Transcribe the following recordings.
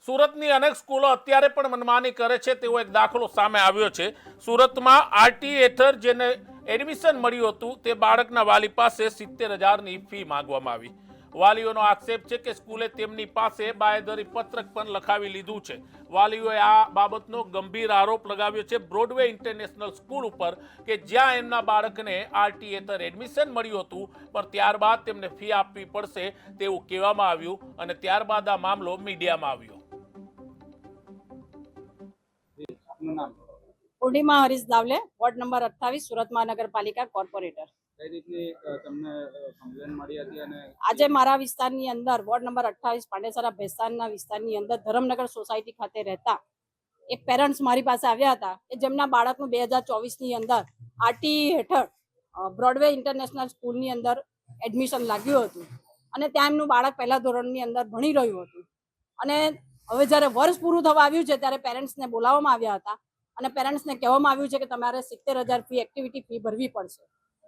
સુરતની અનેક સ્કૂલો અત્યારે પણ મનમાની કરે છે તેવો એક દાખલો સામે આવ્યો છે। સુરતમાં આરટી હેઠળ જેને એડમિશન મળ્યું હતું તે બાળકના વાલી પાસે 70,000ની ફી માંગવામાં આવી। વાલીઓનો આક્ષેપ છે કે સ્કૂલે તેમની પાસે બાંયધરી પત્રક પણ લખાવી લીધું છે। વાલીઓએ આ બાબતનો ગંભીર આરોપ લગાવ્યો છે બ્રોડવે ઇન્ટરનેશનલ સ્કૂલ ઉપર કે જ્યાં એમના બાળકને આરટી હેઠળ એડમિશન મળ્યું હતું પણ ત્યારબાદ તેમને ફી આપવી પડશે તેવું કહેવામાં આવ્યું અને ત્યારબાદ આ મામલો મીડિયામાં આવ્યો। પૂર્ણિમા હરીશ દાવલે, વોર્ડ નંબર 28, સુરત મહાનગરપાલિકા કોર્પોરેટર। કઈ રીતની તમને કમ્પ્લેન મળી હતી અને આજે મારા વિસ્તારની અંદર વોર્ડ નંબર 28 પાંડેસરા ભેસ્તાનના વિસ્તારની અંદર ધરમનગર સોસાયટી ખાતે રહેતા એક પેરેન્ટ્સ મારી પાસે આવ્યા હતા કે જેમના બાળકનું 2024ની અંદર આરટી હેઠળ બ્રોડવે ઇન્ટરનેશનલ સ્કૂલની અંદર એડમિશન લાગ્યું હતું અને ત્યાં એમનું બાળક પહેલા ધોરણની અંદર ભણી રહ્યું હતું અને હવે જ્યારે વર્ષ પૂરું થવા આવ્યું છે ત્યારે પેરેન્ટ્સને બોલાવવામાં આવ્યા હતા અને પેરેન્ટ્સને કહેવામાં આવ્યું છે કે તમારે 70,000 ફી એક્ટિવિટી ફી ભરવી પડશે।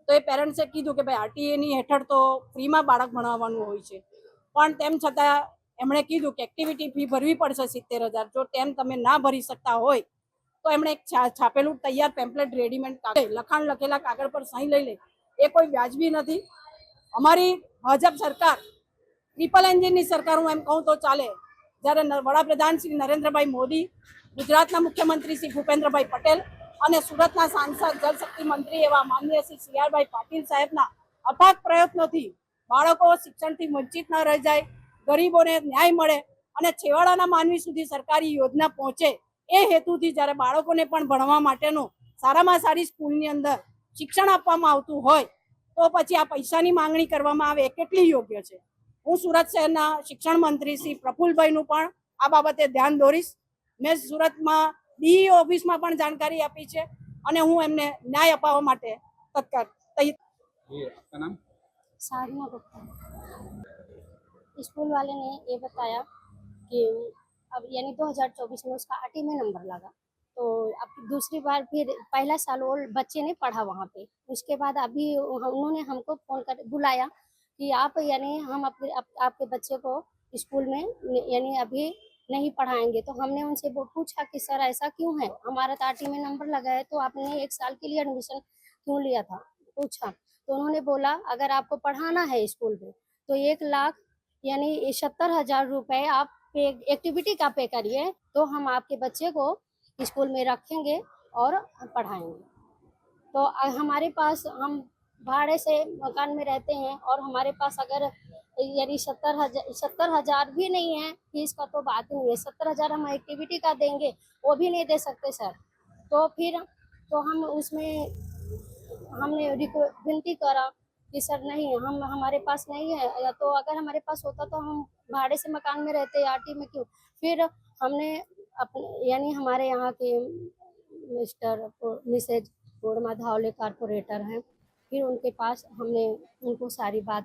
તો એ પેરેન્ટ્સે કીધું કે ભાઈ આરટીએની હેઠળ તો ફ્રીમાં બાળક ભણાવવાનું હોય છે પણ તેમ છતાં એમણે કીધું કે એક્ટિવિટી ફી ભરવી પડશે 70,000। જો તેમ તમે ના ભરી શકતા હોય તો એમણે એક છાપેલું તૈયાર પેમ્પલેટ રેડીમેડ લખાણ લખેલા કાગળ પર સહી લઈ લે એ કોઈ વ્યાજબી નથી। અમારી ભાજપ સરકાર ટ્રિપલ એન્જિનની સરકાર હું એમ કહું તો ચાલે। જ્યારે વડાપ્રધાન શ્રી નરેન્દ્રભાઈ મોદી, ગુજરાતના મુખ્યમંત્રી શ્રી ભૂપેન્દ્રભાઈ પટેલ અને સુરતના સાંસદ જલશક્તિ મંત્રી એવા માનનીય શ્રી CR પાટીલ સાહેબના અથાગ પ્રયત્નોથી બાળકો શિક્ષણથી વંચિત ન રહી જાય, ગરીબોને ન્યાય મળે અને છેવાડાના માનવી સુધી સરકારી યોજના પહોંચે એ હેતુથી જ્યારે બાળકોને પણ ભણવા માટેનું સારામાં સારી સ્કૂલની અંદર શિક્ષણ આપવામાં આવતું હોય તો પછી આ પૈસાની માંગણી કરવામાં આવે એ કેટલી યોગ્ય છે। હું સુરત શહેરના શિક્ષણ મંત્રી શ્રી પ્રફુલભાઈનું પણ આ બાબતે ધ્યાન દોરીશ। મેં સુરતમાં ડીઈઓ ઓફિસમાં પણ જાણકારી આપી છે અને હું એમને ન્યાય અપાવવા માટે તત્કાળ आपका नाम? साधना गुप्ता। स्कूल वाले ने ये बताया कि अब यानी 2024 में उसका आरटी में नंबर लगा तो अब दूसरी बार फिर पहला साल वो बच्चे ने पढ़ा वहाँ पे। उसके बाद अभी उन्होंने हमको फोन कर बुलाया कि आप यानी हम आपके बच्चे को स्कूल में यानी अभी नहीं पढ़ाएंगे। तो हमने उनसे पूछा कि सर ऐसा क्यों है, हमारा तो आरटी में नंबर लगा है तो आपने 1 साल के लिए एडमिशन क्यों लिया था, पूछा। तो उन्होंने बोला अगर आपको पढ़ाना है स्कूल में तो 1 लाख यानी 70,000 रुपए आप एक्टिविटी का पे करिए तो हम आपके बच्चे को स्कूल में रखेंगे और पढ़ाएंगे। तो हमारे पास हम भाड़े से मकान में रहते हैं और हमारे पास अगर यानी 70,000 भी नहीं है फीस का तो बात ही नहीं है। 70,000 हम एक्टिविटी का देंगे वो भी नहीं दे सकते सर। तो फिर तो हम उसमें हमने विनती करा कि सर नहीं हमारे पास नहीं है, या तो अगर हमारे पास होता तो हम भाड़े से मकान में रहते आरटी में क्यों। फिर हमने अपने यानी हमारे यहाँ के मिसेज पूर्णिमा धावले कारपोरेटर हैं, फिर उनके पास हमने उनको सारी बात